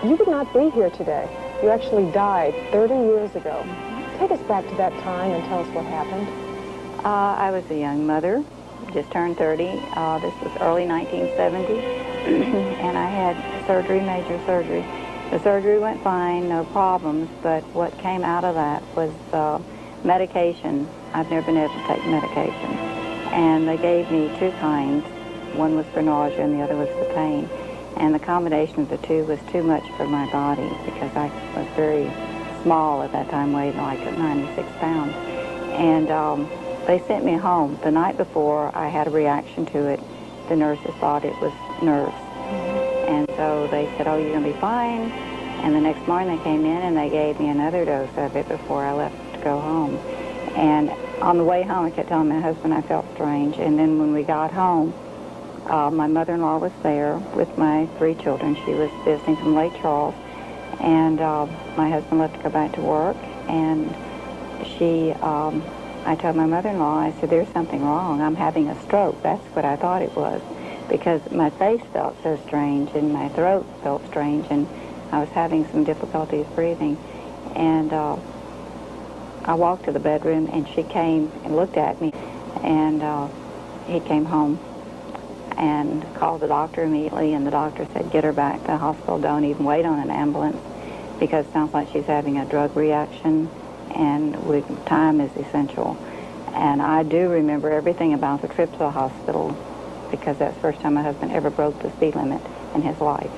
You would not be here today. You actually died 30 years ago. Take us back to that time and tell us what happened. I was a young mother, just turned 30. This was early 1970, and I had surgery, major surgery. The surgery went fine, no problems, but what came out of that was medication. I've never been able to take medication. And they gave me two kinds. One was for nausea and the other was for pain. And the combination of the two was too much for my body because I was very small at that time, weighed like 96 pounds. And they sent me home. The night before, I had a reaction to it. The nurses thought it was nerves. And so they said, oh, you're going to be fine. And the next morning they came in and they gave me another dose of it before I left to go home. And on the way home, I kept telling my husband I felt strange. And then when we got home, my mother-in-law was there with my 3 children. She was visiting from Lake Charles. And my husband left to go back to work. And I told my mother-in-law, I said, there's something wrong. I'm having a stroke. That's what I thought it was. Because my face felt so strange and my throat felt strange. And I was having some difficulties breathing. And I walked to the bedroom and she came and looked at me. And he came home and called the doctor immediately, and the doctor said, get her back to the hospital, don't even wait on an ambulance, because it sounds like she's having a drug reaction, and time is essential. And I do remember everything about the trip to the hospital, because that's the first time my husband ever broke the speed limit in his life.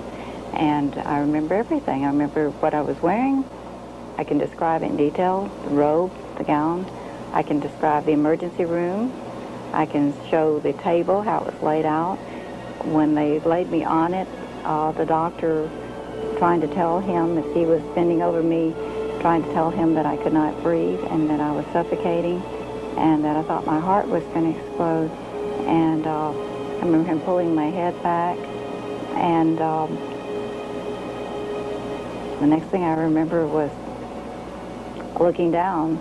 And I remember everything. I remember what I was wearing. I can describe it in detail, the robe, the gown. I can describe the emergency room. I can show the table, how it was laid out. When they laid me on it, the doctor, trying to tell him, as he was bending over me, trying to tell him that I could not breathe and that I was suffocating and that I thought my heart was going to explode. And I remember him pulling my head back. And the next thing I remember was looking down,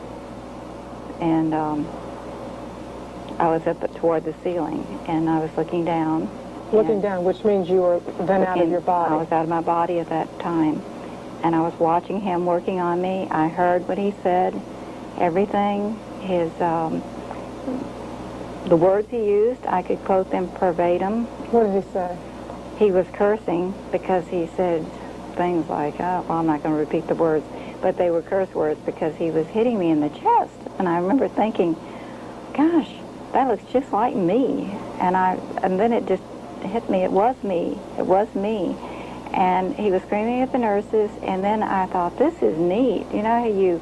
and I was up toward the ceiling, and I was looking down. Looking down, which means you were then out of your body. I was out of my body at that time, and I was watching him working on me. I heard what he said, everything. The words he used, I could quote them verbatim. What did he say? He was cursing because he said things like, oh, well, I'm not going to repeat the words, but they were curse words because he was hitting me in the chest. And I remember thinking, gosh, that looks just like me. And then it just hit me. It was me. It was me. And he was screaming at the nurses, and then I thought, this is neat. You know,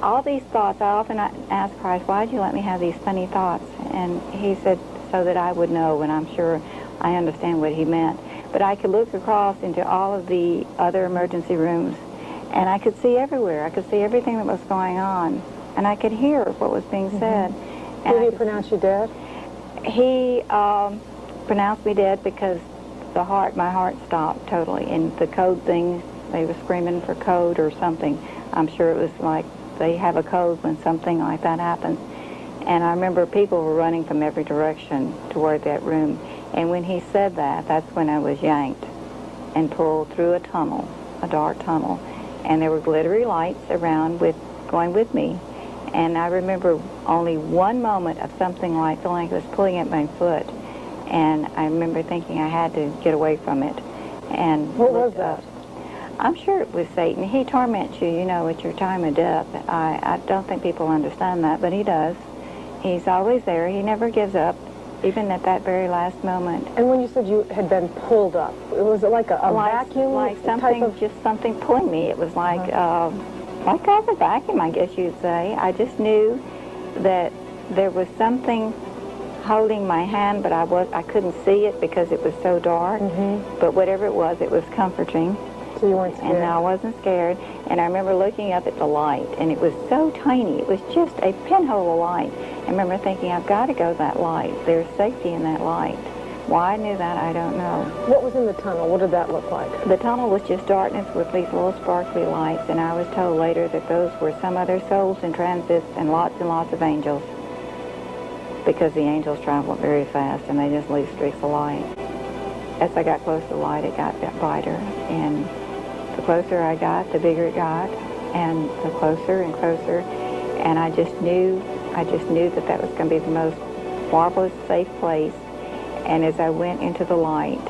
all these thoughts, I often ask Christ, why did you let me have these funny thoughts? And he said, so that I would know, and I'm sure I understand what he meant. But I could look across into all of the other emergency rooms, and I could see everywhere. I could see everything that was going on, and I could hear what was being said. Did he pronounce you dead? He pronounced me dead because my heart stopped totally. And the code thing, they were screaming for code or something. I'm sure it was like they have a code when something like that happens. And I remember people were running from every direction toward that room. And when he said that, that's when I was yanked and pulled through a tunnel, a dark tunnel. And there were glittery lights around going with me. And I remember only one moment of something like feeling like it was pulling at my foot. And I remember thinking I had to get away from it. And what was that? I'm sure it was Satan. He torments you, you know, at your time of death. I don't think people understand that, but he does. He's always there. He never gives up, even at that very last moment. And when you said you had been pulled up, was it like a vacuum? Like something, just something pulling me. It was like, like a vacuum, I guess you'd say. I just knew that there was something holding my hand, but I couldn't see it because it was so dark. But whatever it was comforting. So you weren't scared? And I wasn't scared. And I remember looking up at the light, and it was so tiny. It was just a pinhole of light. I remember thinking, I've got to go to that light. There's safety in that light. Why I knew that, I don't know. What was in the tunnel? What did that look like? The tunnel was just darkness with these little sparkly lights, and I was told later that those were some other souls in transit and lots of angels, because the angels travel very fast and they just leave streaks of light. As I got close to the light, it got brighter, and the closer I got, the bigger it got, and the closer and closer. And I just knew that that was going to be the most marvelous, safe place. And as I went into the light,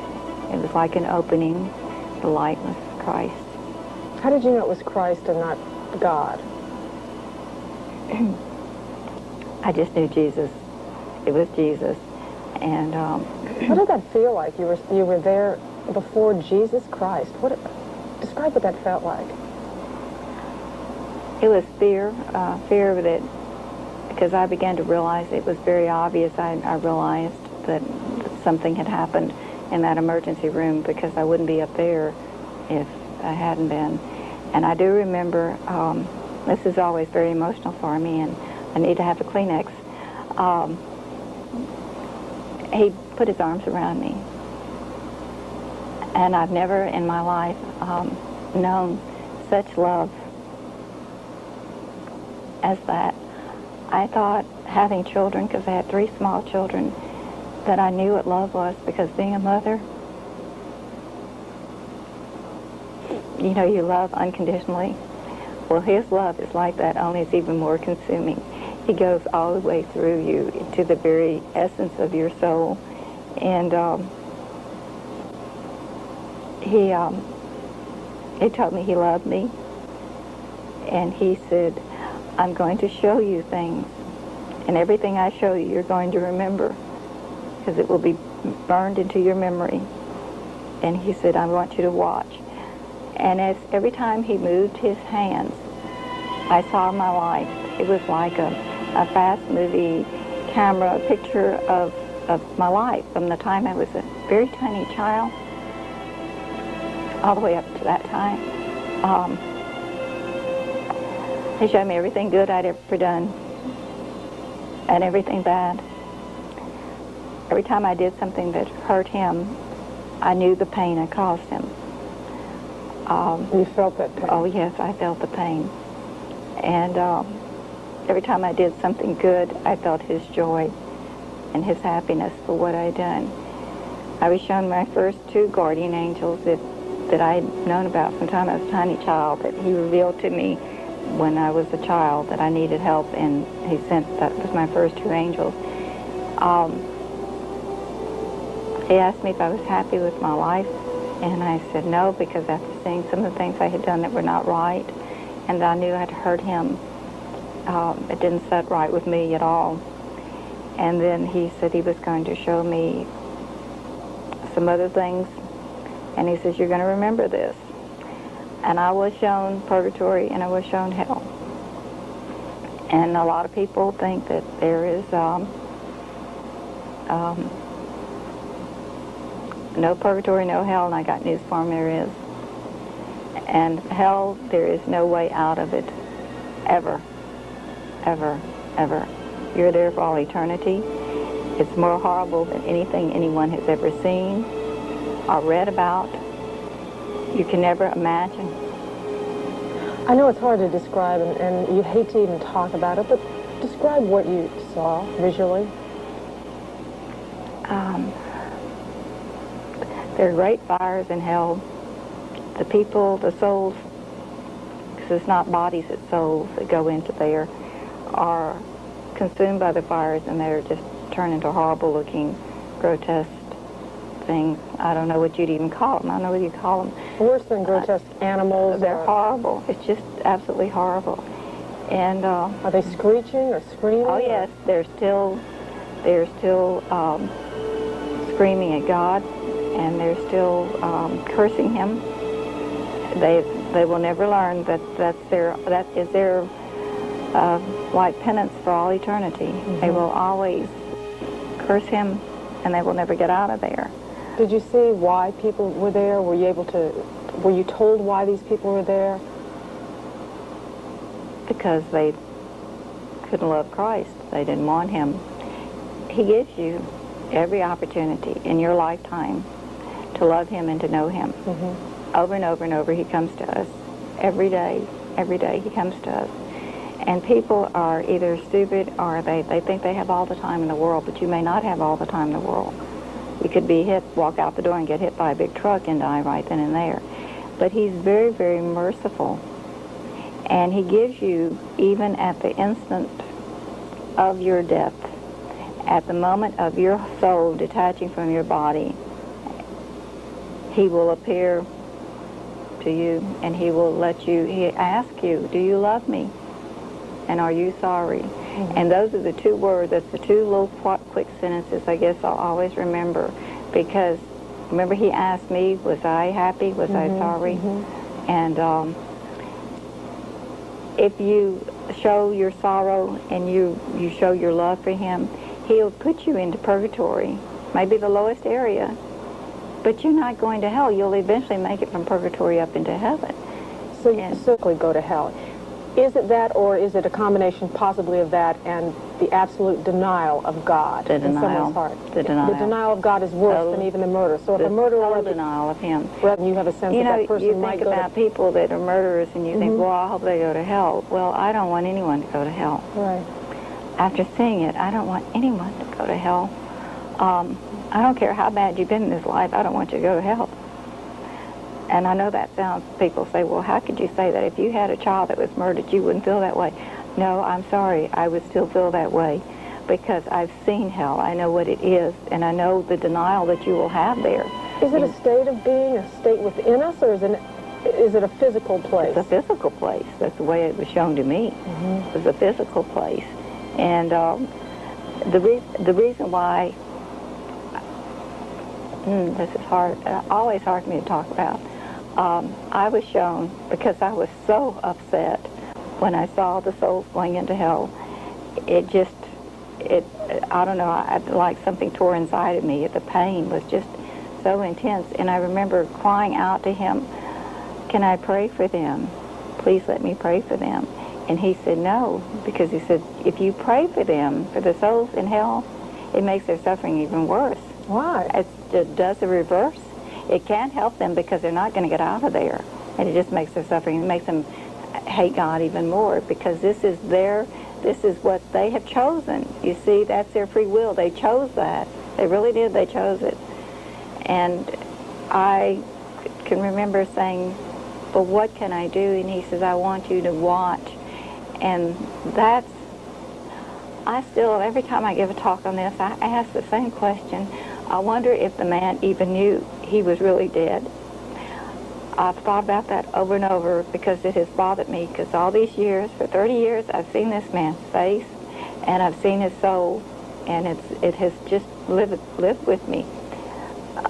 it was like an opening. The light was Christ. How did you know it was Christ and not God? I just knew Jesus. It was Jesus. And what did that feel like? You were there before Jesus Christ. Describe what that felt like. it was fear that, because I began to realize it was very obvious. I realized that something had happened in that emergency room, because I wouldn't be up there if I hadn't been. And I do remember, this is always very emotional for me, and I need to have a Kleenex. He put his arms around me. And I've never in my life known such love as that. I thought having children, because I had 3 small children, that I knew what love was, because being a mother, you know, you love unconditionally. Well, his love is like that, only it's even more consuming. He goes all the way through you to the very essence of your soul. And he told me he loved me. And he said, I'm going to show you things. And everything I show you, you're going to remember, because it will be burned into your memory. And he said, I want you to watch. And as every time he moved his hands, I saw my life. It was like a fast movie camera picture of my life from the time I was a very tiny child all the way up to that time. He showed me everything good I'd ever done and everything bad. Every time I did something that hurt him, I knew the pain I caused him. You felt that pain? Oh, yes, I felt the pain. And every time I did something good, I felt his joy and his happiness for what I'd done. I was shown my first 2 guardian angels that I had known about from the time I was a tiny child, that he revealed to me when I was a child that I needed help, and he sent, that was my first 2 angels. He asked me if I was happy with my life, and I said no, because after seeing some of the things I had done that were not right, and I knew I had hurt him, it didn't set right with me at all. And then he said he was going to show me some other things, and he says, you're going to remember this. And I was shown purgatory, and I was shown hell. And a lot of people think that there is no purgatory, no hell, and I got news for them, there is. And hell, there is no way out of it, ever, ever, ever. You're there for all eternity. It's more horrible than anything anyone has ever seen or read about. You can never imagine. I know it's hard to describe, and you hate to even talk about it, but describe what you saw visually. There are great fires in hell. The people, the souls, because it's not bodies, it's souls that go into there, are consumed by the fires, and they're just turned into horrible-looking, grotesque things. I don't know what you'd even call them. I don't know what you call them. Worse than grotesque animals? They're horrible. It's just absolutely horrible. And are they screeching or screaming? Oh yes, they're still screaming at God, and they're still cursing Him. They will never learn that that is their like penance for all eternity. Mm-hmm. They will always curse Him, and they will never get out of there. Did you see why people were there? Were you told why these people were there? Because they couldn't love Christ. They didn't want Him. He gives you every opportunity in your lifetime to love Him and to know Him. Mm-hmm. Over and over and over, He comes to us. Every day He comes to us. And people are either stupid or they think they have all the time in the world, but you may not have all the time in the world. You could be hit, walk out the door and get hit by a big truck and die right then and there. but he's very, very merciful. And he gives you, even at the instant of your death, at the moment of your soul detaching from your body, he will appear to you, and he will let you, he ask you, do you love me? And are you sorry? Mm-hmm. And those are the two words, that's the two little quick sentences I guess I'll always remember. Because, remember he asked me, was I happy? Was I sorry? And if you show your sorrow and you show your love for him, he'll put you into purgatory, maybe the lowest area, but you're not going to hell. You'll eventually make it from purgatory up into heaven. So you simply go to hell. Is it that, or is it a combination possibly of that and the absolute denial of God in someone's heart? The denial. The denial of God is worse than even the murder. So if a murderer... The denial of him. You have a sense that that person might go to... You think about people that are murderers and you think, well, I hope they go to hell. Well, I don't want anyone to go to hell. Right. After seeing it, I don't want anyone to go to hell. I don't care how bad you've been in this life, I don't want you to go to hell. And I know that sounds, people say, well, how could you say that? If you had a child that was murdered, you wouldn't feel that way. No, I'm sorry, I would still feel that way because I've seen hell. I know what it is, and I know the denial that you will have there. Is it a state of being, a state within us, or is it a physical place? It's a physical place. That's the way it was shown to me. It was a physical place. And the reason why, this is hard, always hard for me to talk about. I was shown, because I was so upset when I saw the souls going into hell, I don't know, like something tore inside of me. The pain was just so intense. And I remember crying out to him, can I pray for them? Please let me pray for them. And he said no, because he said, if you pray for them, for the souls in hell, it makes their suffering even worse. Why? It does the reverse. It can't help them because they're not going to get out of there. And it just makes their suffering, it makes them hate God even more, because this is what they have chosen. You see, that's their free will. They chose that. They really did. They chose it. And I can remember saying, well, what can I do? And he says, I want you to watch. And that's, I still, every time I give a talk on this, I ask the same question. I wonder if the man even knew he was really dead. I've thought about that over and over because it has bothered me, because all these years, for 30 years, I've seen this man's face and I've seen his soul, and it has just lived with me.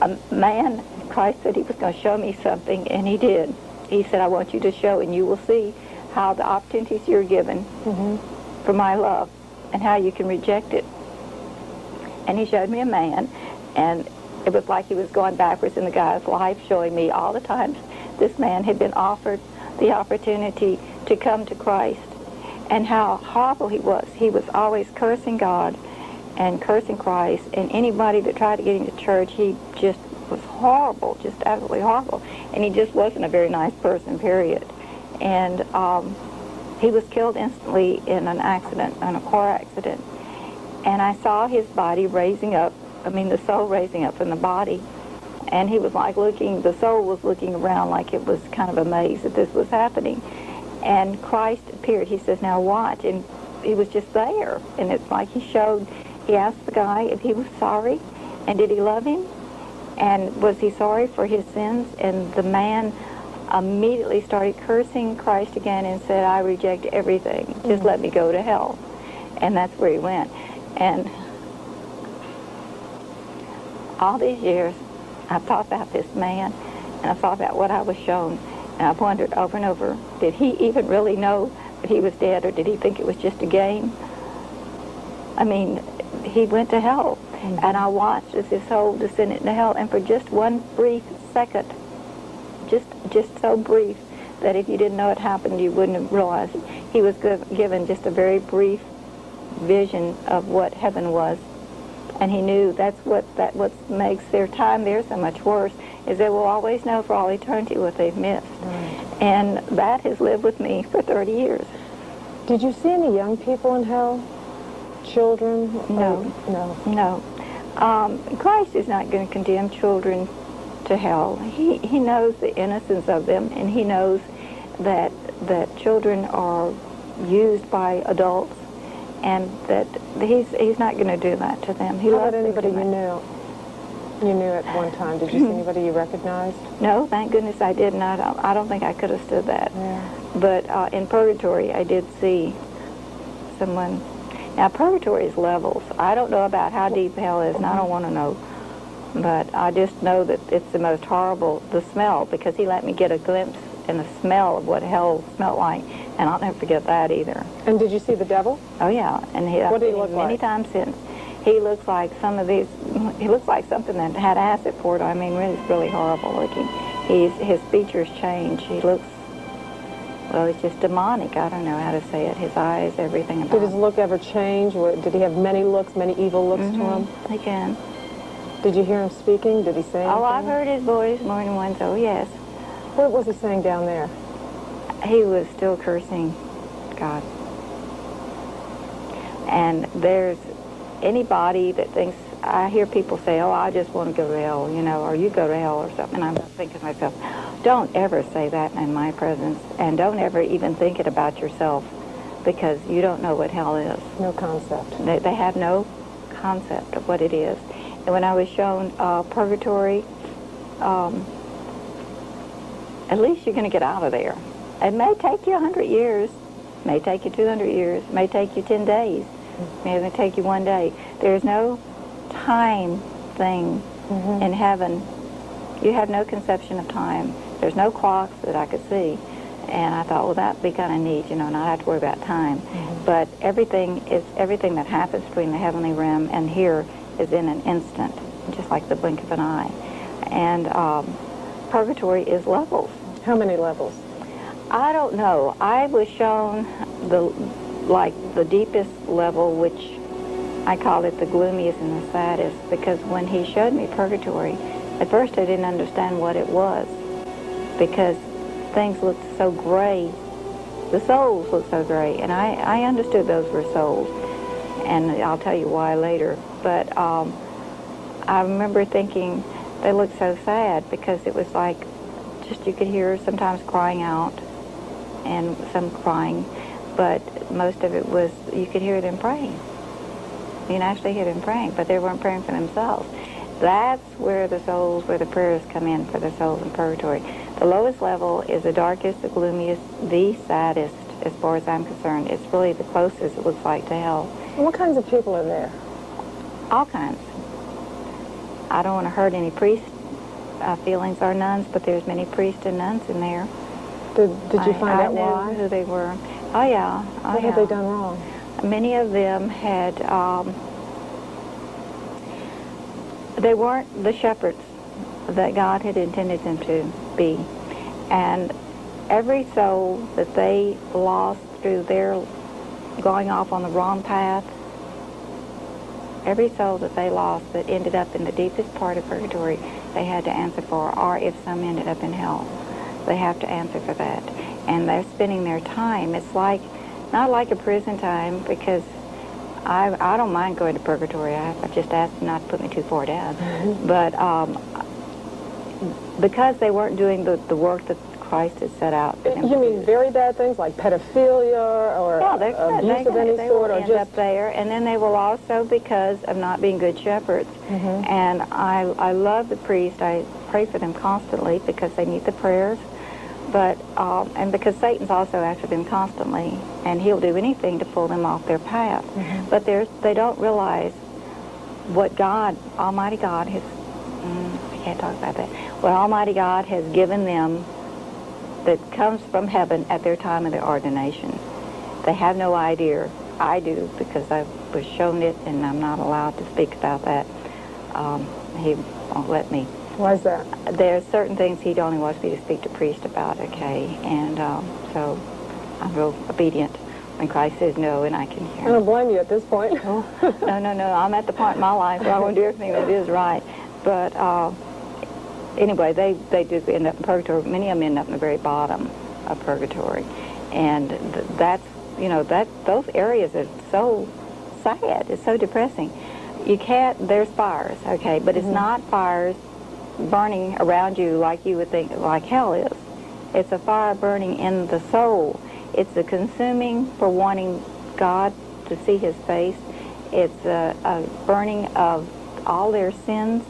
A man, Christ said he was going to show me something, and he did. He said, I want you to show, and you will see how the opportunities you're given for my love and how you can reject it. And he showed me a man, and it was like he was going backwards in the guy's life, showing me all the times this man had been offered the opportunity to come to Christ, and how horrible he was. He was always cursing God and cursing Christ, and anybody that tried to get into church, he just was horrible, just absolutely horrible. And he just wasn't a very nice person, period. And he was killed instantly in an accident, in a car accident. And I saw his body raising up, the soul raising up from the body. And he was like the soul was looking around like it was kind of amazed that this was happening. And Christ appeared. He says, now watch. And he was just there. And it's like he asked the guy if he was sorry, and did he love him? And was he sorry for his sins? And the man immediately started cursing Christ again and said, I reject everything. Just let me go to hell. And that's where he went. And all these years, I've thought about this man, and I've thought about what I was shown, and I've wondered over and over, did he even really know that he was dead, or did he think it was just a game? He went to hell, and I watched as his soul descended into hell, and for just one brief second, just so brief that if you didn't know it happened, you wouldn't have realized it. He was given just a very brief vision of what heaven was, and he knew that's what makes their time there so much worse, is they will always know for all eternity what they've missed. And that has lived with me for 30 years. Did you see any young people in hell? Children? No. Christ is not going to condemn children to hell. He knows the innocence of them, and he knows that children are used by adults, and that he's not going to do that to them. He How loves about anybody them too you knew? You knew at one time. Did you see anybody you recognized? No, thank goodness I didn't. I don't think I could have stood that. Yeah. But in purgatory, I did see someone. Now, purgatory is levels. I don't know about how deep hell is, and I don't want to know. But I just know that it's the most horrible, the smell, because he let me get a glimpse and a smell of what hell smelled like, and I'll never forget that either. And did you see the devil? Oh, yeah. And What did he look many like? times since. He looks like he looks like something that had acid poured on. I mean, he's really horrible looking. His features change. He looks, well, he's just demonic. I don't know how to say it. His eyes, everything about Did his him. look ever change? Did he have many looks, many evil looks to him? He can. Did you hear him speaking? Did he say anything? Oh, I've heard his voice more than once, oh, yes. What was he saying down there? He was still cursing God. And there's anybody that thinks, I hear people say, oh, I just want to go to hell, you know, or you go to hell or something. And I'm thinking to myself, don't ever say that in my presence, and don't ever even think it about yourself, because you don't know what hell is. No concept. They have no concept of what it is. And when I was shown purgatory, at least you're going to get out of there. It may take you 100 years, may take you 200 years, may take you 10 days, may even take you 1 day. There's no time thing in heaven. You have no conception of time. There's no clocks that I could see. And I thought, well, that'd be kind of neat, you know, not have to worry about time. But everything that happens between the heavenly realm and here is in an instant, just like the blink of an eye. And purgatory is levels. How many levels? I don't know. I was shown the deepest level, which I call it the gloomiest and the saddest, because when he showed me purgatory, at first I didn't understand what it was, because things looked so gray. The souls looked so gray, and I understood those were souls, and I'll tell you why later. But I remember thinking they looked so sad, because it was like just you could hear sometimes crying out and some crying, but most of it was you could hear them praying. You can actually hear them praying, but they weren't praying for themselves. That's where the prayers come in for the souls in purgatory. The lowest level is the darkest, the gloomiest, the saddest, as far as I'm concerned. It's really the closest, it looks like, to hell. And what kinds of people are there? All kinds. I don't want to hurt any priest feelings or nuns, but there's many priests and nuns in there. Did you find out why? I knew who they were. Oh, yeah. Oh, What had they done wrong? Many of them had, they weren't the shepherds that God had intended them to be. And every soul that they lost through their going off on the wrong path, every soul that they lost that ended up in the deepest part of purgatory, they had to answer for, or if some ended up in hell, they have to answer for that. And they're spending their time. It's like, not like a prison time, because I don't mind going to purgatory. I just asked them not to put me too far down. But because they weren't doing the work that Christ had set out for them. You mean very bad things like pedophilia or abuse of any sort, or end up there, and then they will also because of not being good shepherds. And I love the priest. I pray for them constantly because they need the prayers. But and because Satan's also after them constantly, and he'll do anything to pull them off their path. But they don't realize what God, Almighty God, has. I can't talk about that. What Almighty God has given them that comes from heaven at their time of their ordination. They have no idea. I do, because I was shown it, and I'm not allowed to speak about that. He won't let me. Why is that? There are certain things he only wants me to speak to priest about, okay? And so I'm real obedient when Christ says no, and I can hear him. I don't blame you at this point. No. I'm at the point in my life where I want to do everything that is right. But anyway, they do end up in purgatory. Many of them end up in the very bottom of purgatory. And that's, those areas are so sad. It's so depressing. You can't, there's fires, okay? But it's not fires burning around you like you would think like hell is. It's a fire burning in the soul. It's a consuming for wanting God to see his face. It's a burning of all their sins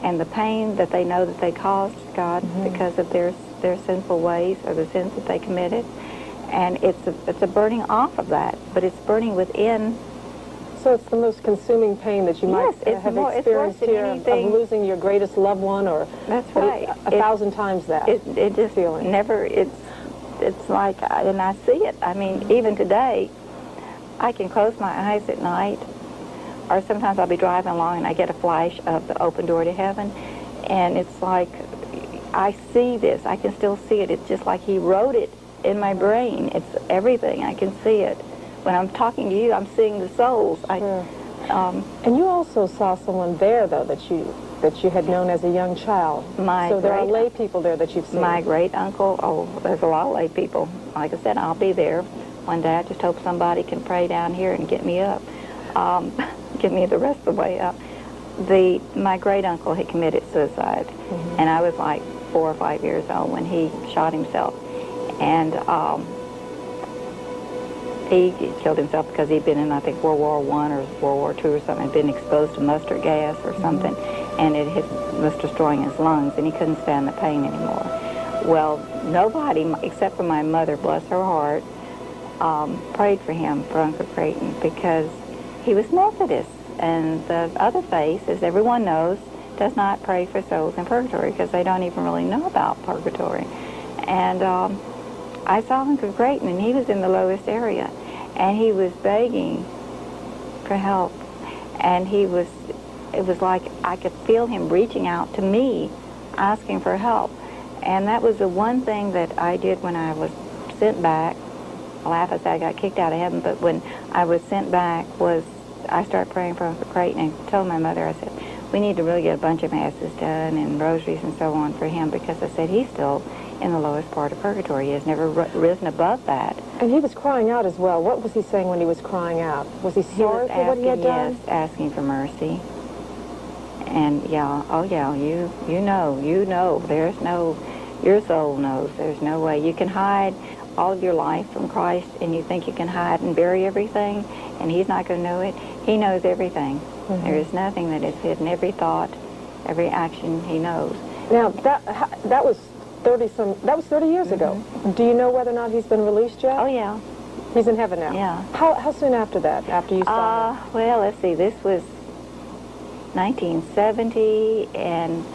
and the pain that they know that they caused God because of their sinful ways or the sins that they committed. And it's a burning off of that, but it's burning within. So it's the most consuming pain that you might have experienced here of losing your greatest loved one, or that's right, a thousand times that. It just feeling. Never. It's like, and I see it. I mean, even today, I can close my eyes at night, or sometimes I'll be driving along and I get a flash of the open door to heaven, and it's like I see this. I can still see it. It's just like he wrote it in my brain. It's everything. I can see it. When I'm talking to you, I'm seeing the souls. And you also saw someone there, though, that you had known as a young child. So there are lay people there that you've seen. My great uncle. Oh, there's a lot of lay people. Like I said, I'll be there one day. I just hope somebody can pray down here and get me up, get me the rest of the way up. My great uncle had committed suicide, and I was like 4 or 5 years old when he shot himself, and he killed himself because he'd been in, I think, World War I or World War II or something, had been exposed to mustard gas or something, and it was destroying his lungs, and he couldn't stand the pain anymore. Well, nobody, except for my mother, bless her heart, prayed for him, for Uncle Creighton, because he was Methodist, and the other faith, as everyone knows, does not pray for souls in purgatory because they don't even really know about purgatory. And I saw Uncle Creighton, and he was in the lowest area, and he was begging for help, and it was like I could feel him reaching out to me, asking for help. And that was the one thing that I did when I was sent back. I laugh, I say I got kicked out of heaven, but when I was sent back was I started praying for Uncle Creighton and told my mother, I said, we need to really get a bunch of masses done and rosaries and so on for him, because I said he's still in the lowest part of purgatory. He has never risen above that. And he was crying out as well. What was he saying when he was crying out? Was he sorry for what he had done? Yes, asking for mercy. And yeah, oh yeah, you know, there's no, your soul knows, there's no way. You can hide all of your life from Christ, and you think you can hide and bury everything, and he's not going to know it. He knows everything. There is nothing that is hidden. Every thought, every action, he knows. Now, that was 30 years ago. Do you know whether or not he's been released yet? Oh, yeah. He's in heaven now? Yeah. How soon after that, after you saw him? Well, let's see. This was 1970, and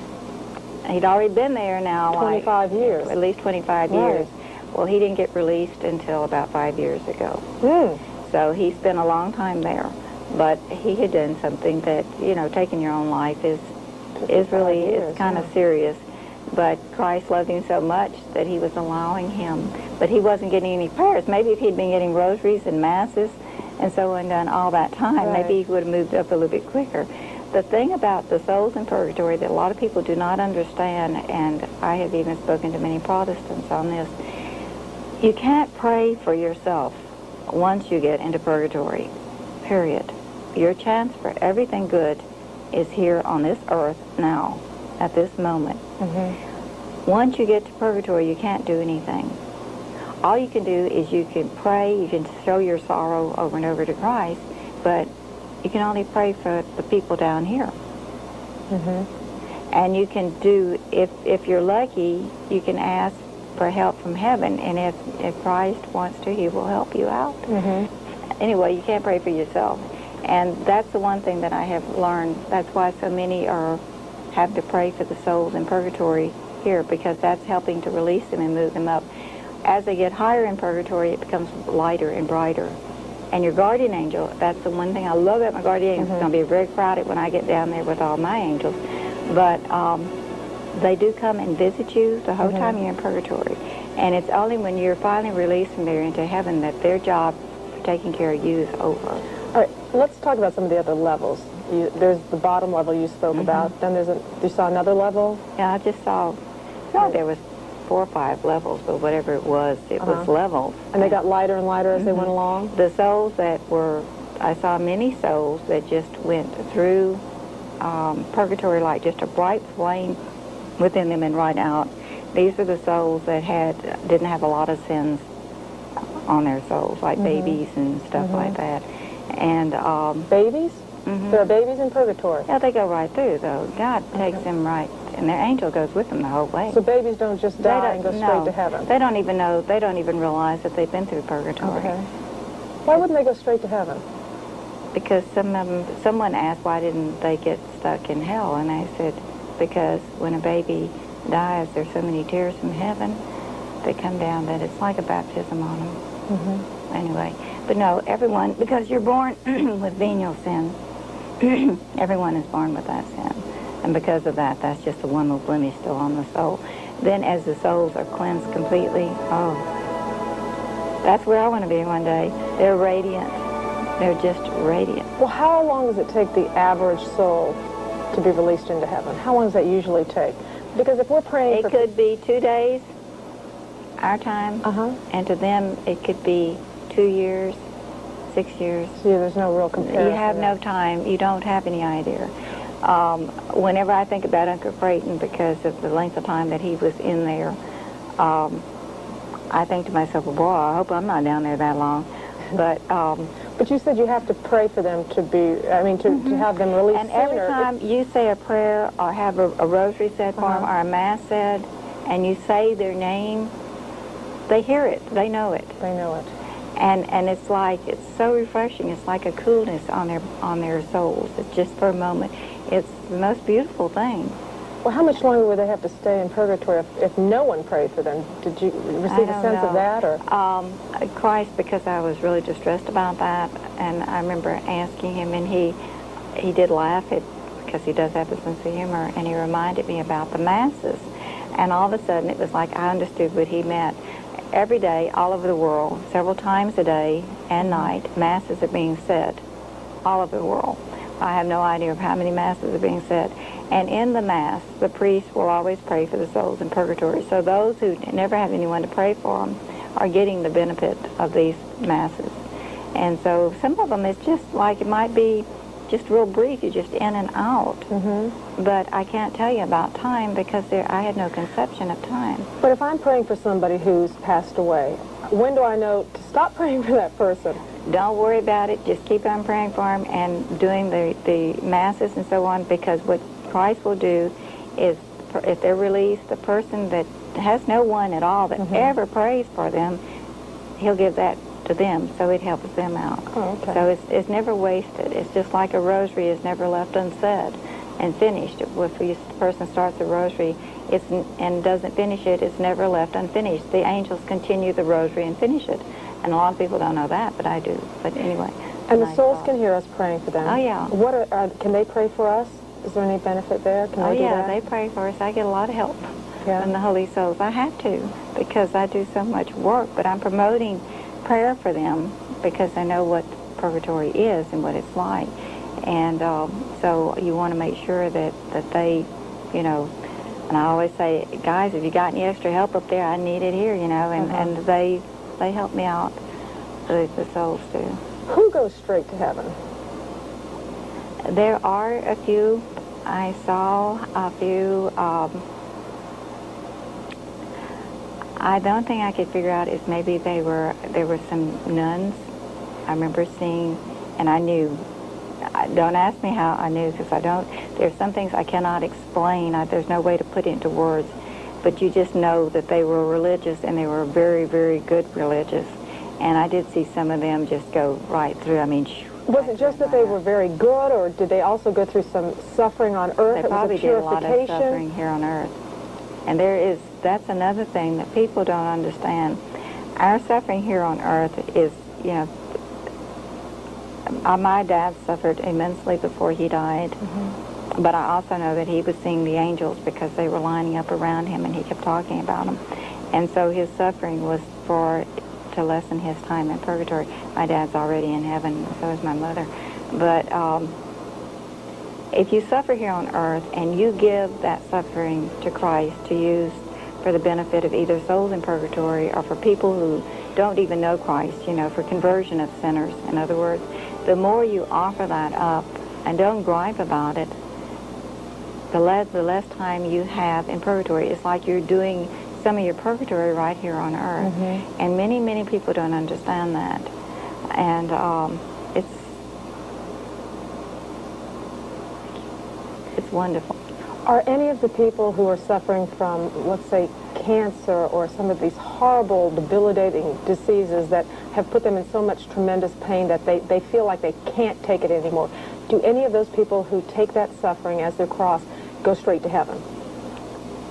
he'd already been there now. 25 years. At least 25 years. Well, he didn't get released until about 5 years ago. So he spent a long time there. But he had done something that, you know, taking your own life is really, it's kind of serious. But Christ loved him so much that he was allowing him. But he wasn't getting any prayers. Maybe if he'd been getting rosaries and masses and so on done all that time, maybe he would have moved up a little bit quicker. The thing about the souls in purgatory that a lot of people do not understand, and I have even spoken to many Protestants on this, you can't pray for yourself once you get into purgatory, period. Your chance for everything good is here on this earth now, at this moment. Once you get to purgatory, you can't do anything. All you can do is you can pray, you can show your sorrow over and over to Christ, but you can only pray for the people down here. And you can do, if you're lucky, you can ask for help from heaven, and if Christ wants to, he will help you out. Anyway, you can't pray for yourself. And that's the one thing that I have learned. That's why so many have to pray for the souls in purgatory here, because that's helping to release them and move them up. As they get higher in purgatory, it becomes lighter and brighter. And your guardian angel, that's the one thing I love about my guardian angel. It's going to be very crowded when I get down there with all my angels. But they do come and visit you the whole time you're in purgatory. And it's only when you're finally released from there into heaven that their job for taking care of you is over. All right, let's talk about some of the other levels. There's the bottom level you spoke about. Then you saw another level? Yeah, I just saw, there was 4 or 5 levels, but whatever it was levels. And they got lighter and lighter as they went along? The souls that were, I saw many souls that just went through purgatory like just a bright flame within them and right out. These are the souls that didn't have a lot of sins on their souls, like babies and stuff like that. And babies? There are babies in purgatory. Yeah, they go right through, though. God takes them right, and their angel goes with them the whole way. So babies don't just die and go straight to heaven? They don't even know, they don't even realize that they've been through purgatory. Okay. Why wouldn't they go straight to heaven? Because someone asked why didn't they get stuck in hell, and I said, because when a baby dies, there's so many tears from heaven that come down that it's like a baptism on them. Anyway, but no, everyone, because you're born with venial sin, everyone is born with that sin. And because of that, that's just the one little blemish still on the soul. Then as the souls are cleansed completely, oh, that's where I want to be one day. They're radiant. They're just radiant. Well, how long does it take the average soul to be released into heaven? How long does that usually take? Because if we're praying it could be 2 days, our time, and to them it could be 2 years, 6 years. See, there's no real comparison. You have no time. You don't have any idea. Whenever I think about Uncle Creighton, because of the length of time that he was in there, I think to myself, well, boy, I hope I'm not down there that long. But you said you have to pray for them to be, to have them released and every sooner. time you say a prayer or have a rosary said for them or a mass said, and you say their name, they hear it. They know it. They know it. And it's like, it's so refreshing. It's like a coolness on their souls. It's just for a moment. It's the most beautiful thing. Well, how much longer would they have to stay in purgatory if no one prayed for them? Did you receive a sense of that? Or? Christ, because I was really distressed about that, and I remember asking him, and he did laugh because he does have a sense of humor, and he reminded me about the masses. And all of a sudden, it was like I understood what he meant. Every day, all over the world, several times a day and night, masses are being said all over the world. I have no idea of how many masses are being said. And in the mass, the priest will always pray for the souls in purgatory. So those who never have anyone to pray for them are getting the benefit of these masses. And so some of them, it's just like, it might be just real brief, you're just in and out. But I can't tell you about time because I had no conception of time. But if I'm praying for somebody who's passed away, when do I know to stop praying for that person? Don't worry about it. Just keep on praying for them and doing the masses and so on, because what Christ will do is, if they're released, the person that has no one at all that ever prays for them, he'll give that to them, so it helps them out. Oh, okay. So it's never wasted. It's just like a rosary is never left unsaid and finished. If a person starts a rosary and doesn't finish it, it's never left unfinished. The angels continue the rosary and finish it. And a lot of people don't know that, but I do. But anyway. And the souls can hear us praying for them. Oh, yeah. Can they pray for us? Is there any benefit there? Can they do that? They pray for us. I get a lot of help from the Holy Souls. I have to, because I do so much work, but I'm promoting prayer for them because I know what purgatory is and what it's like. And so you want to make sure that they, and I always say, guys, if you got any extra help up there, I need it here, and they help me out, the souls do. Who goes straight to heaven? There are a few. I saw a few. I don't think I could figure out if maybe there were some nuns. I remember seeing, and I knew. Don't ask me how I knew, because I don't. There's some things I cannot explain. There's no way to put it into words. But you just know that they were religious, and they were very, very good religious. And I did see some of them just go right through. Was it just that they were very good, or did they also go through some suffering on earth? They probably did a lot of suffering here on earth. And that's another thing that people don't understand. Our suffering here on earth is, my dad suffered immensely before he died. But I also know that he was seeing the angels because they were lining up around him, and he kept talking about them. And so his suffering was to lessen his time in purgatory. My dad's already in heaven, so is my mother. But if you suffer here on earth and you give that suffering to Christ to use for the benefit of either souls in purgatory or for people who don't even know Christ, for conversion of sinners, in other words, the more you offer that up and don't gripe about it, the less time you have in purgatory. It's like you're doing some of your purgatory right here on earth. And many, many people don't understand that. And it's wonderful. Are any of the people who are suffering from, let's say, cancer or some of these horrible, debilitating diseases that have put them in so much tremendous pain that they feel like they can't take it anymore, do any of those people who take that suffering as their cross go straight to heaven?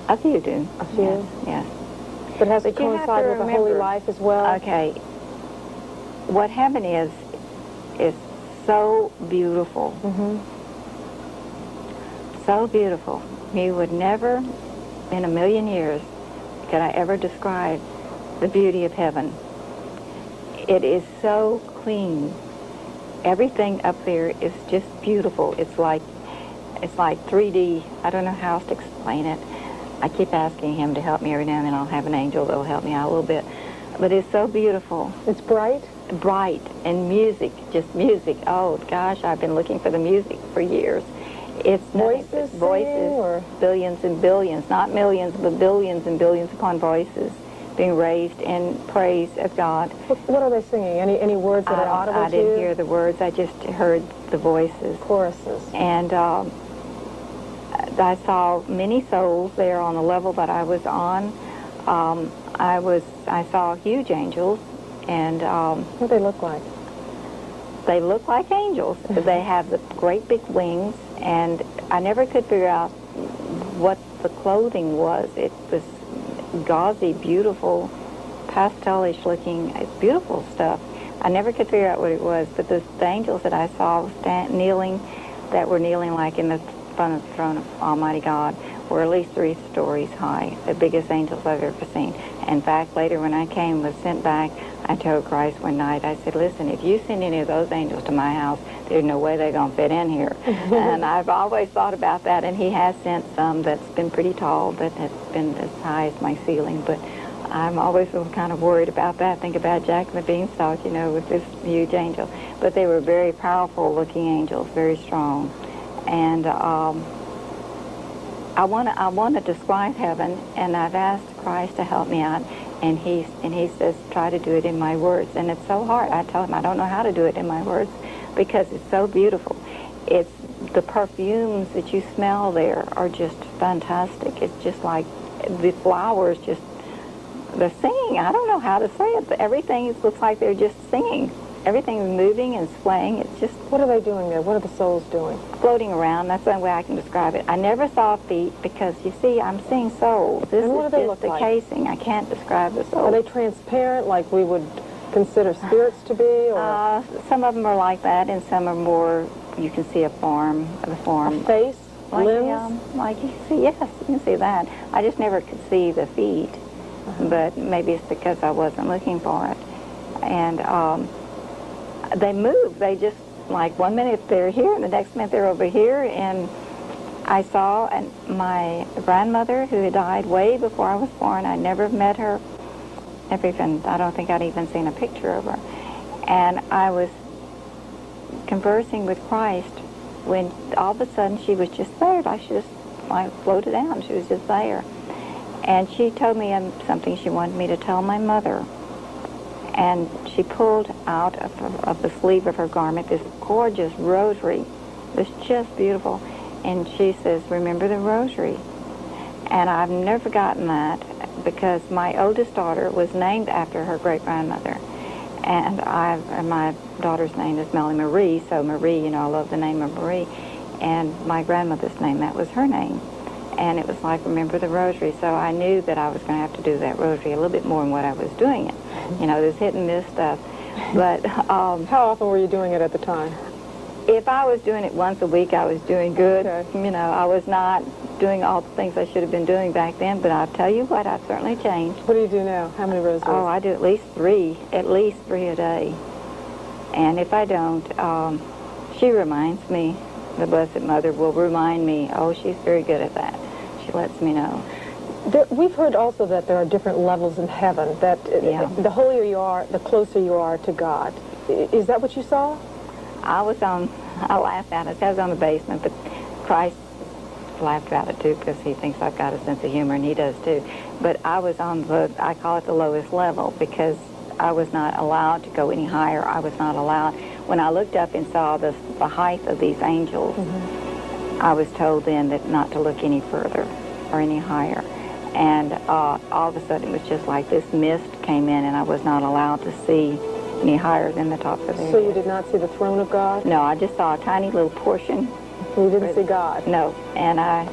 A few do. A few? Yes. Yes. But has it But you have coincide to with a holy remember- life as well? Okay. What heaven is so beautiful. So beautiful. You would never, in a million years, could I ever describe the beauty of heaven. It is so clean. Everything up there is just beautiful. It's like 3D. I don't know how else to explain it. I keep asking him to help me every now and then. I'll have an angel that'll help me out a little bit. But it's so beautiful. It's bright? Bright. And music, just music. Oh, gosh, I've been looking for the music for years. It's Voices singing, or? Billions and billions, not millions, but billions and billions upon voices being raised in praise of God. What are they singing? Any words that are audible to you? I didn't hear the words. I just heard the voices. Choruses. And I saw many souls there on the level that I was on. I saw huge angels, and what do they look like? They look like angels. They have the great big wings, and I never could figure out what the clothing was. It was gauzy, beautiful, pastelish looking, beautiful stuff. I never could figure out what it was, but the angels that I saw kneeling like in the front of the throne of Almighty God were at least 3 stories high, the biggest angels I've ever seen. In fact, later when I was sent back, I told Christ one night, I said, listen, if you send any of those angels to my house, there's no way they're going to fit in here. And I've always thought about that, and he has sent some that's been pretty tall, that has been as high as my ceiling, but I'm always kind of worried about that. Think about Jack and the Beanstalk, you know, with this huge angel. But they were very powerful looking angels, very strong. And I want to describe heaven, and I've asked Christ to help me out, and he says try to do it in my words, and it's so hard. I tell him I don't know how to do it in my words because it's so beautiful. It's the perfumes that you smell there are just fantastic. It's just like the flowers they're singing. I don't know how to say it, but everything looks like they're just singing. Everything's moving and swaying. It's just... What are they doing there? What are the souls doing? Floating around. That's the only way I can describe it. I never saw feet because, you see, I'm seeing souls. This and what is do they just look the like? casing. I can't describe the souls. Are they transparent like we would consider spirits to be? Or? Some of them are like that, and some are more, you can see a form. A face? Like, limbs? like you see, yes, you can see that. I just never could see the feet, but maybe it's because I wasn't looking for it. And they move. They just, like 1 minute they're here, and the next minute they're over here. And I saw my grandmother, who had died way before I was born. I never met her. I don't think I'd even seen a picture of her. And I was conversing with Christ when all of a sudden she was just there. I floated down. She was just there. And she told me something she wanted me to tell my mother. And she pulled out of the sleeve of her garment this gorgeous rosary. It was just beautiful. And she says, remember the rosary. And I've never forgotten that because my oldest daughter was named after her great-grandmother. And my daughter's name is Melanie Marie, so Marie, I love the name of Marie. And my grandmother's name, that was her name. And it was like, remember the rosary. So I knew that I was going to have to do that rosary a little bit more than what I was doing it. This hit and miss stuff. But how often were you doing it at the time? If I was doing it once a week, I was doing good. Okay. I was not doing all the things I should have been doing back then, but I'll tell you what, I've certainly changed. What do you do now? How many rosaries? Oh, I do at least three a day. And if I don't, she reminds me, the Blessed Mother will remind me, oh, she's very good at that. She lets me know. We've heard also that there are different levels in heaven, that the holier you are, the closer you are to God. Is that what you saw? I laughed at it. I was on the basement, but Christ laughed about it too because he thinks I've got a sense of humor, and he does too. But I was on I call it the lowest level, because I was not allowed to go any higher. I was not allowed. When I looked up and saw the height of these angels, I was told then that not to look any further or any higher. And all of a sudden, it was just like this mist came in, and I was not allowed to see any higher than the tops of their So you heads. did not see the throne of God? No, I just saw a tiny little portion. You didn't see God? No, and I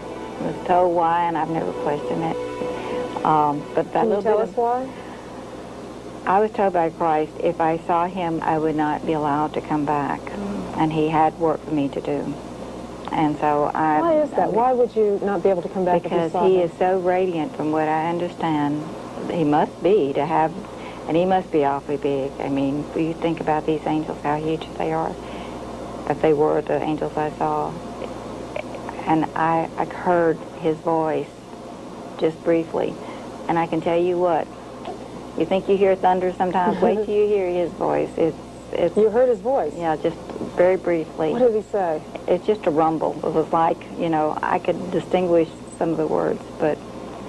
was told why, and I've never questioned it. But that Can you little tell bit us why? I was told by Christ if I saw him, I would not be allowed to come back, and he had work for me to do. And so Why is that? Why would you not be able to come back if you because saw he him? is so radiant from what I understand. He must be to have, and he must be awfully big. I mean, you think about these angels, how huge they are. But they were the angels I saw. And I heard his voice just briefly. And I can tell you what, you think you hear thunder sometimes, wait till you hear his voice. It's You heard his voice? yeah, just very briefly. What did he say? It's just a rumble. It was like, you know, I could distinguish some of the words, but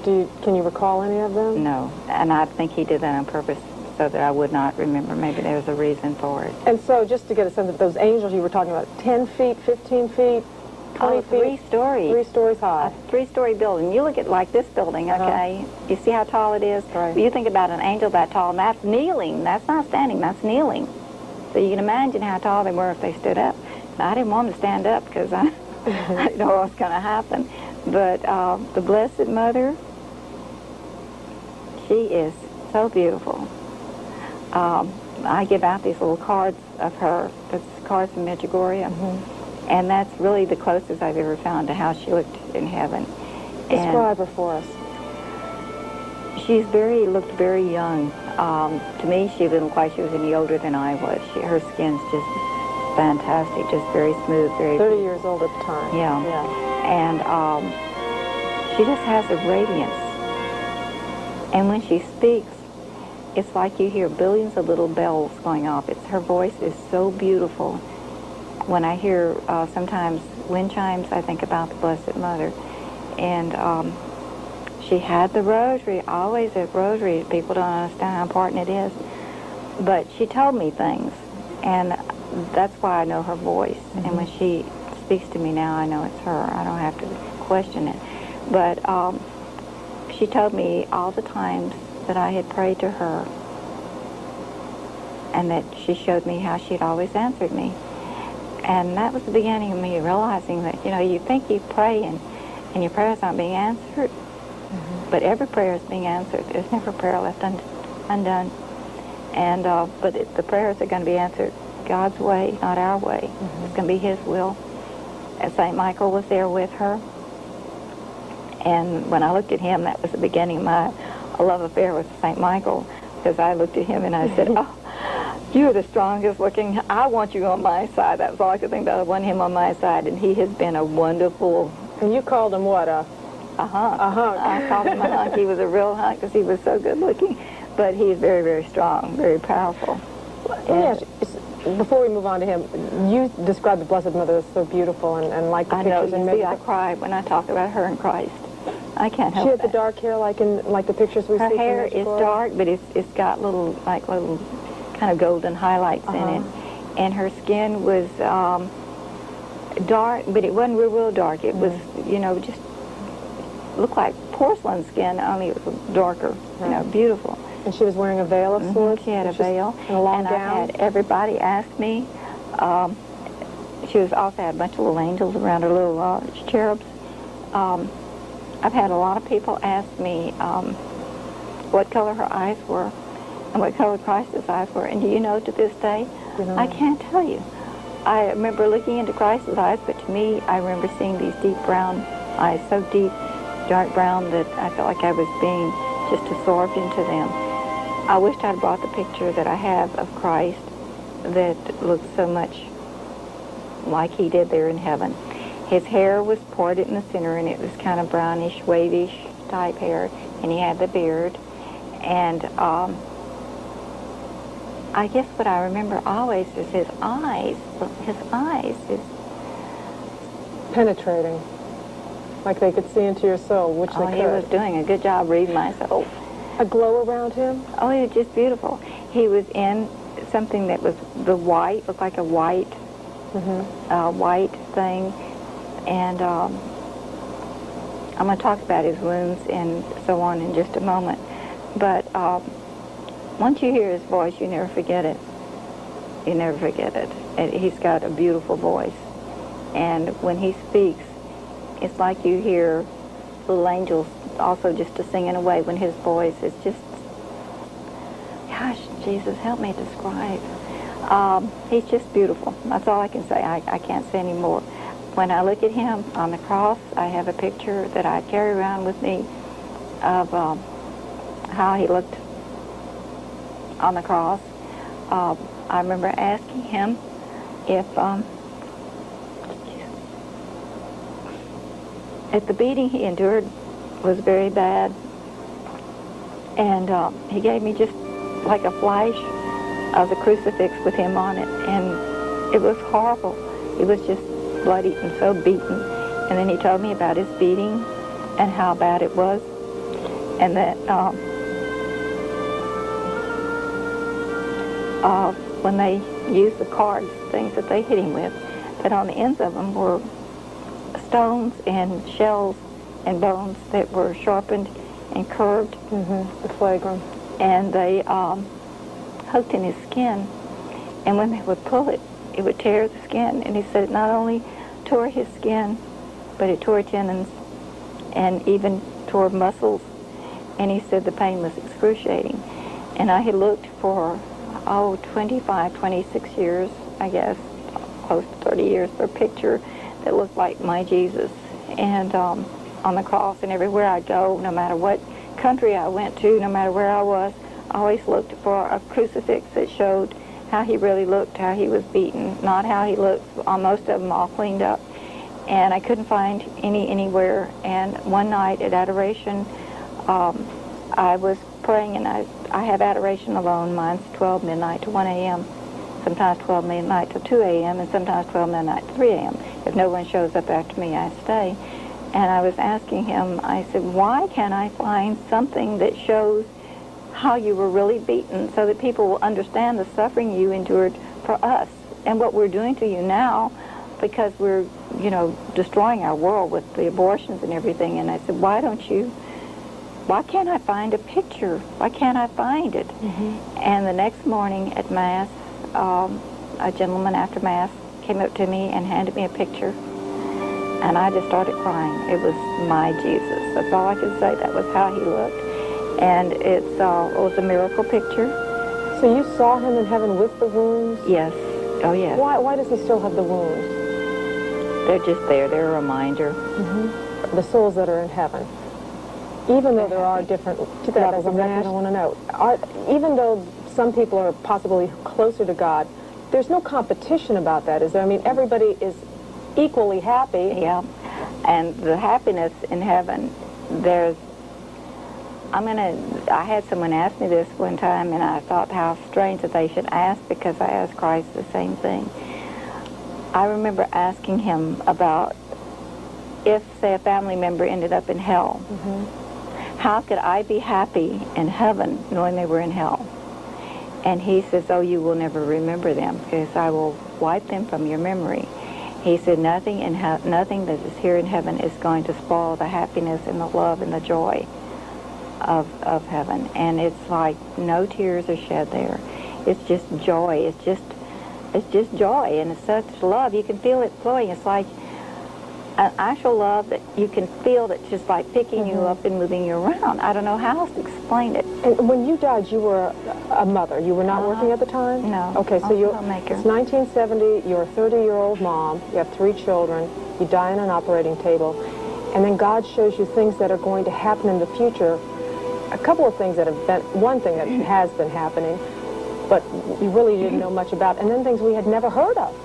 Can you recall any of them? no. And I think he did that on purpose so that I would not remember. Maybe there was a reason for it. And so, just to get a sense of those angels you were talking about, 10 feet, 15 feet, 20 feet? 3 stories. 3 stories high. A 3-story building. You look at like this building, okay? You see how tall it is? Right. You think about an angel that tall, and that's kneeling. That's not standing, that's kneeling. So you can imagine how tall they were if they stood up. Now, I didn't want them to stand up because I didn't know what was going to happen. But the Blessed Mother, she is so beautiful. I give out these little cards of her. It's cards from Medjugorje. And that's really the closest I've ever found to how she looked in heaven. Describe her for us. She's looked very young. To me, she didn't look like she was any older than I was. Her skin's just fantastic, just very smooth, very 30 years old at the time. Yeah. And she just has a radiance. And when she speaks, it's like you hear billions of little bells going off. Her voice is so beautiful. When I hear sometimes wind chimes, I think about the Blessed Mother. And she had the rosary, always a rosary. People don't understand how important it is. But she told me things, and that's why I know her voice. And when she speaks to me now, I know it's her. I don't have to question it. But she told me all the times that I had prayed to her, and that she showed me how she'd always answered me. And that was the beginning of me realizing that, you know, you think you pray and your prayers aren't being answered, but every prayer is being answered. There's never a prayer left undone. And but the prayers are going to be answered God's way, not our way. It's going to be his will. And St. Michael was there with her. And when I looked at him, that was the beginning of my love affair with St. Michael, because I looked at him and I said, oh, you're the strongest looking. I want you on my side. That was all I could think about. I want him on my side. And he has been a wonderful... And you called him what? A hunk. A hunk. I called him a hunk. He was a real hunk because he was so good looking. But he's very, very strong, very powerful. Let me ask you, before we move on to him, you described the Blessed Mother as so beautiful and like the I know. pictures in You see, I Mexico. cry when I talk about her and Christ. I can't help She had that. the dark hair like the pictures we see Her from hair is Mexico? dark, but it's got little kind of golden highlights in it. And her skin was dark, but it wasn't real dark. It was, you know, just looked like porcelain skin, only it was darker, you know, beautiful. And she was wearing a veil of sorts? She had a veil. And a long and gown? I had everybody ask me. She was also had a bunch of little angels around her, little cherubs. I've had a lot of people ask me what color her eyes were and what color Christ's eyes were. And do you know to this day? I can't tell you. I remember looking into Christ's eyes, but to me, I remember seeing these deep brown eyes, so deep, dark brown, that I felt like I was being just absorbed into them. I wished I'd brought the picture that I have of Christ that looks so much like he did there in heaven. His hair was parted in the center, and it was kind of brownish, wavish type hair, and he had the beard. And I guess what I remember always is his eyes. His eyes is Penetrating. Like they could see into your soul, which Oh, they he was could. doing a good job reading my soul. A glow around him? Oh, he was just beautiful. He was in something that was the white, looked like a white, white thing. And I'm going to talk about his wounds and so on in just a moment. But once you hear his voice, you never forget it. You never forget it. And he's got a beautiful voice. And when he speaks, it's like you hear little angels also just to singing away when his voice is just, gosh, Jesus, help me describe. He's just beautiful. That's all I can say. I can't say any more. When I look at him on the cross, I have a picture that I carry around with me of how he looked on the cross. I remember asking him if the beating he endured was very bad, and he gave me just like a flash of the crucifix with him on it, and it was horrible. He was just bloody and so beaten. And then he told me about his beating and how bad it was, and that when they used the cards, things that they hit him with, that on the ends of them were stones and shells and bones that were sharpened and curved. The flagrum. And they hooked in his skin, and when they would pull it, it would tear the skin. And he said it not only tore his skin, but it tore tendons and even tore muscles. And he said the pain was excruciating. And I had looked for, 25, 26 years, I guess, close to 30 years, for a picture that looked like my Jesus. And on the cross, and everywhere I go, no matter what country I went to, no matter where I was, I always looked for a crucifix that showed how he really looked, how he was beaten, not how he looked on most of them all cleaned up. And I couldn't find any anywhere. And one night at adoration, I was praying, and I have adoration alone. Mine's 12 midnight to 1 a.m., sometimes 12 midnight to 2 a.m., and sometimes 12 midnight to 3 a.m. If no one shows up after me, I stay. And I was asking him, I said, why can't I find something that shows how you were really beaten so that people will understand the suffering you endured for us and what we're doing to you now, because we're, destroying our world with the abortions and everything. And I said, why can't I find a picture? Why can't I find it? And the next morning at Mass, a gentleman after Mass came up to me and handed me a picture. And I just started crying. It was my Jesus. That's all I could say. That was how he looked. And it was a miracle picture. So you saw him in heaven with the wounds? Yes. Oh, yes. Why does he still have the wounds? They're just there. They're a reminder. The souls that are in heaven. Even though there are different levels, that's exactly what I want to know. Even though some people are possibly closer to God, there's no competition about that, is there? I mean, everybody is equally happy. Yeah. And the happiness in heaven, I had someone ask me this one time, and I thought how strange that they should ask, because I asked Christ the same thing. I remember asking him about if, say, a family member ended up in hell, how could I be happy in heaven knowing they were in hell? And he says, oh, you will never remember them, because I will wipe them from your memory. He said, nothing that is here in heaven is going to spoil the happiness and the love and the joy of heaven. And it's like no tears are shed there. It's just joy. It's just joy, and it's such love. You can feel it flowing. It's like an actual love that you can feel, that's just like picking you up and moving you around. I don't know how else to explain it. And when you died, you were a mother. You were not working at the time? No. Okay, so it's 1970. You're a 30-year-old mom. You have 3 children. You die on an operating table. And then God shows you things that are going to happen in the future. A couple of things that have been, one thing that has been happening, but you really didn't know much about, and then things we had never heard of.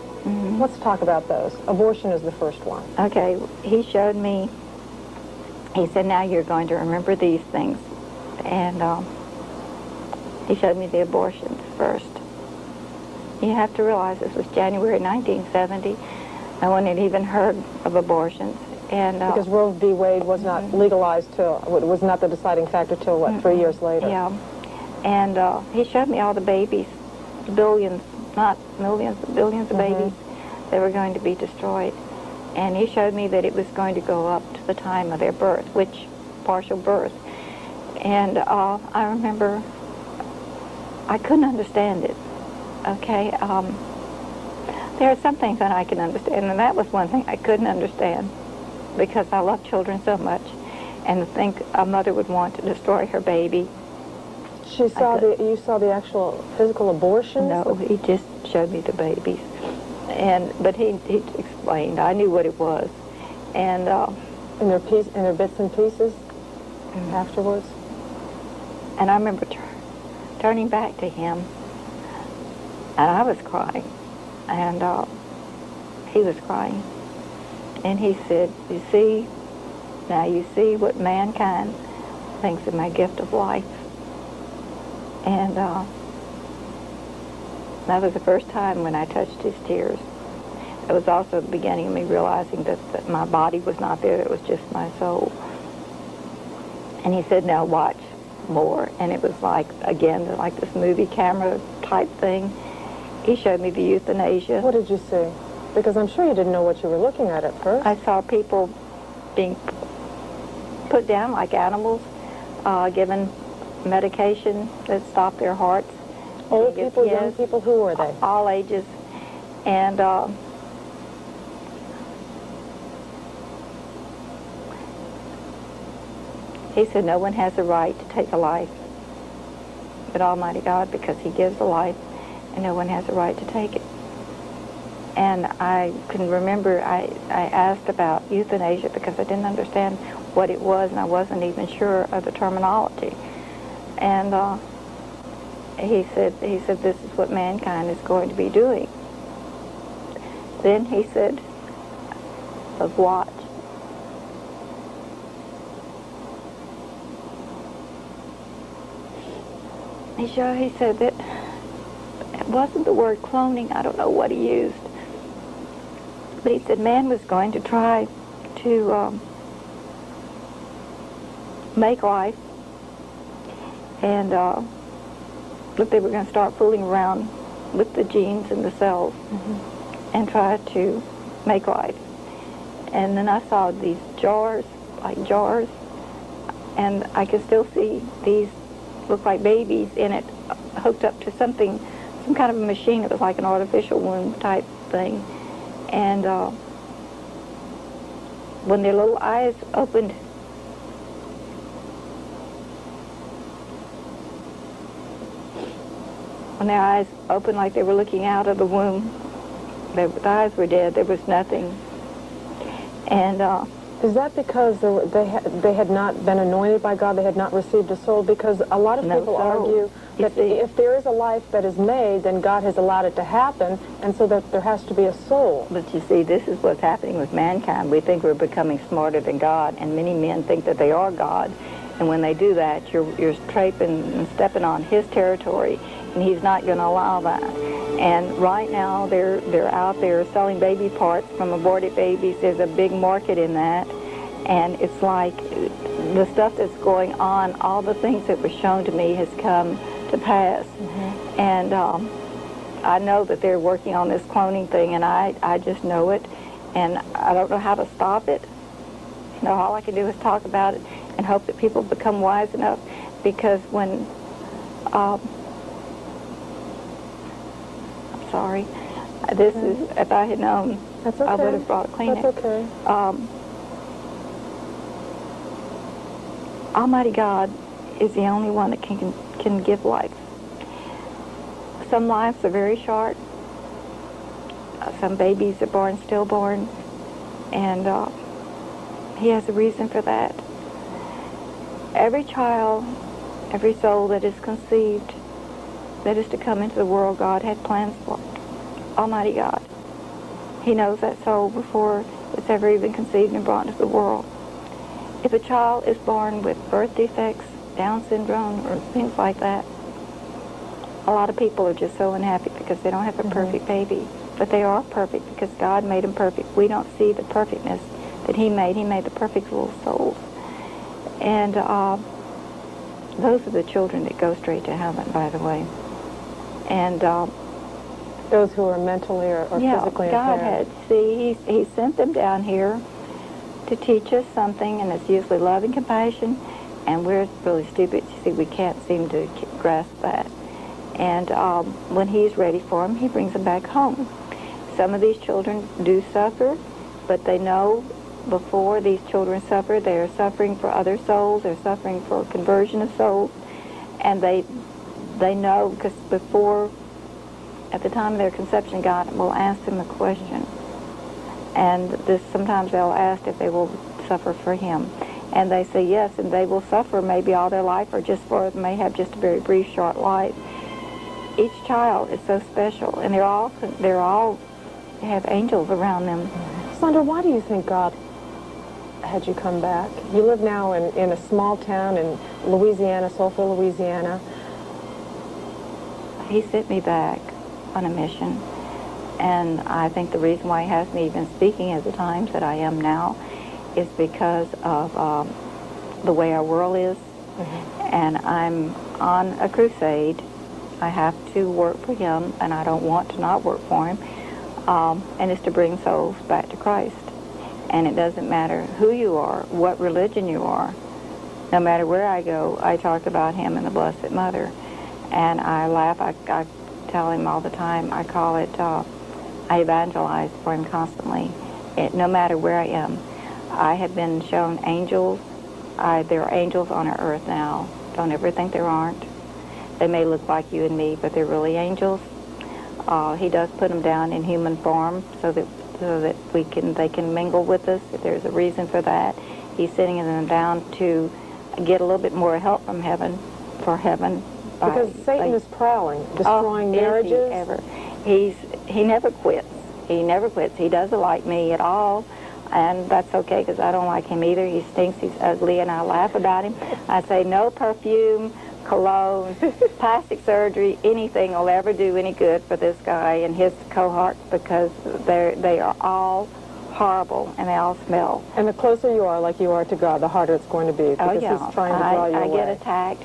Let's talk about those. Abortion is the first one. Okay, he showed me, he said, now you're going to remember these things. And he showed me the abortions first. You have to realize this was January 1970. No one had even heard of abortions. And because Roe v. Wade was not legalized till, was not the deciding factor till, what, 3 years later? Yeah. And he showed me all the babies, billions, not millions, but billions of babies that were going to be destroyed. And he showed me that it was going to go up to the time of their birth, which partial birth. And I remember I couldn't understand it. Okay, there are some things that I can understand, and that was one thing I couldn't understand because I love children so much, and to think a mother would want to destroy her baby. You saw the actual physical abortions? No, he just showed me the babies, but he explained. I knew what it was, and in their bits and pieces afterwards. And I remember turning back to him, and I was crying, and he was crying, and he said, "You see, now you see what mankind thinks of my gift of life." And that was the first time when I touched his tears. It was also the beginning of me realizing that my body was not there, it was just my soul. And he said, "Now watch more." And it was like, again, like this movie camera type thing. He showed me the euthanasia. What did you see? Because I'm sure you didn't know what you were looking at first. I saw people being put down like animals, given medication that stopped their hearts. Old people, young people, who were they? All ages. And he said no one has the right to take a life but Almighty God, because he gives the life, and no one has the right to take it. And I can remember I asked about euthanasia because I didn't understand what it was, and I wasn't even sure of the terminology. And he said, "This is what mankind is going to be doing." Then he said, "But watch." He said that it wasn't the word cloning. I don't know what he used. But he said man was going to try to make life, and that they were going to start fooling around with the genes and the cells and try to make life. And then I saw these jars, like jars, and I could still see these look like babies in it, hooked up to something, some kind of a machine that was like an artificial womb type thing. And when their little eyes opened, like they were looking out of the womb, the eyes were dead. There was nothing. And is that because they had not been anointed by God? They had not received a soul? Because a lot of people argue that if there is a life that is made, then God has allowed it to happen, and so that there has to be a soul. But you see, this is what's happening with mankind. We think we're becoming smarter than God, and many men think that they are God. And when they do that, you're traipsing and stepping on his territory, and he's not going to allow that. And right now, they're out there selling baby parts from aborted babies. There's a big market in that. And it's like the stuff that's going on, all the things that were shown to me has come to pass. And I know that they're working on this cloning thing, and I just know it. And I don't know how to stop it. You know, all I can do is talk about it and hope that people become wise enough, because when I'm sorry, this is, if I had known, That's okay. I would have brought a Kleenex. That's okay. Almighty God is the only one that can give life. Some lives are very short. Some babies are born stillborn, and he has a reason for that. Every child, every soul that is conceived, that is to come into the world, God had plans for. Almighty God. He knows that soul before it's ever even conceived and brought into the world. If a child is born with birth defects, Down syndrome, or things like that, a lot of people are just so unhappy because they don't have a perfect baby. But they are perfect because God made them perfect. We don't see the perfectness that He made. He made the perfect little souls. And those are the children that go straight to heaven, by the way. And those who are mentally or physically God impaired. He sent them down here to teach us something, and it's usually love and compassion, and we're really stupid. You see, we can't seem to grasp that. And when He's ready for them, He brings them back home. Some of these children do suffer, but they know before these children suffer, they are suffering for other souls, they're suffering for conversion of souls, and they know, because before, at the time of their conception, God will ask them a question. And sometimes they'll ask if they will suffer for Him. And they say yes, and they will suffer maybe all their life, or may have just a very brief, short life. Each child is so special, and they're all have angels around them. Sandra, why do you think God had you come back? You live now in a small town in Louisiana, Sulphur, Louisiana. He sent me back on a mission, and I think the reason why He has me even speaking at the times that I am now is because of the way our world is. And I'm on a crusade. I have to work for Him, and I don't want to not work for Him, and it's to bring souls back to Christ. And it doesn't matter who you are, what religion you are. No matter where I go, I talk about Him and the Blessed Mother. And I laugh. I tell Him all the time. I call it, I evangelize for Him constantly, no matter where I am. I have been shown angels. There are angels on our earth now. Don't ever think there aren't. They may look like you and me, but they're really angels. He does put them down in human form so that they can mingle with us. If there's a reason for that, He's sending them down to get a little bit more help from heaven, for heaven. Because Satan is prowling, destroying marriages. Is he ever? He never quits. He never quits. He doesn't like me at all, and that's okay, because I don't like him either. He stinks. He's ugly, and I laugh about him. I say no perfume, cologne, plastic surgery, anything will ever do any good for this guy and his cohorts, because they are all horrible, and they all smell. And the closer you are, like you are to God, the harder it's going to be, because He's trying to draw you away. I get attacked.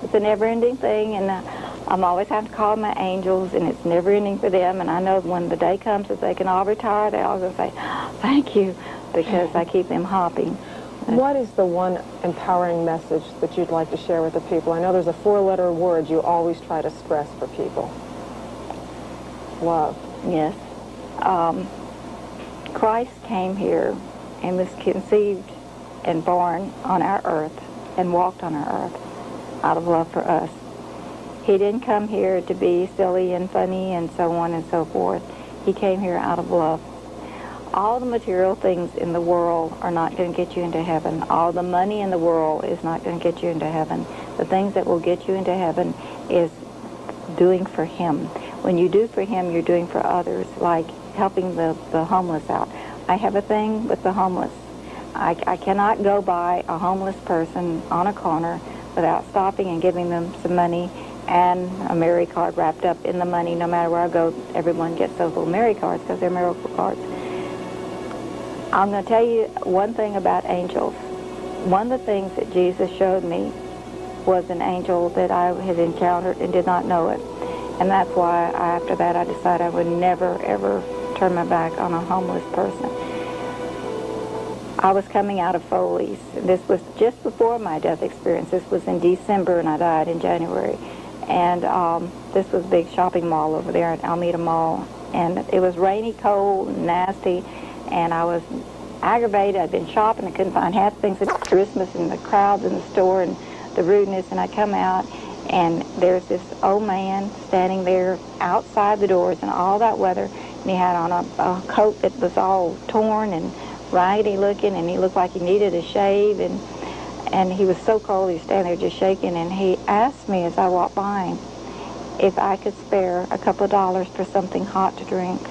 It's a never-ending thing, and I'm always having to call my angels, and it's never-ending for them. And I know when the day comes that they can all retire, they're all going to say, thank you, because I keep them hopping. What is the one empowering message that you'd like to share with the people? I know there's a 4-letter word you always try to stress for people. Love. Yes. Christ came here and was conceived and born on our earth and walked on our earth out of love for us. He didn't come here to be silly and funny and so on and so forth. He came here out of love. All the material things in the world are not going to get you into heaven. All the money in the world is not going to get you into heaven. The things that will get you into heaven is doing for Him. When you do for Him, you're doing for others, like helping the homeless out. I have a thing with the homeless. I cannot go by a homeless person on a corner without stopping and giving them some money and a Mary card wrapped up in the money. No matter where I go, everyone gets those little Mary cards because they're miracle cards. I'm going to tell you one thing about angels. One of the things that Jesus showed me was an angel that I had encountered and did not know it. And that's why after that I decided I would never, ever turn my back on a homeless person. I was coming out of Foley's. This was just before my death experience. This was in December, and I died in January. And this was a big shopping mall over there at Alameda Mall. And it was rainy, cold, and nasty, and I was aggravated. I'd been shopping. I couldn't find half the things at Christmas, and the crowds in the store and the rudeness. And I come out, and there's this old man standing there outside the doors in all that weather, and he had on a coat that was all torn and raggedy looking, and he looked like he needed a shave, and he was so cold. He was standing there just shaking, and he asked me as I walked by him if I could spare a couple of dollars for something hot to drink.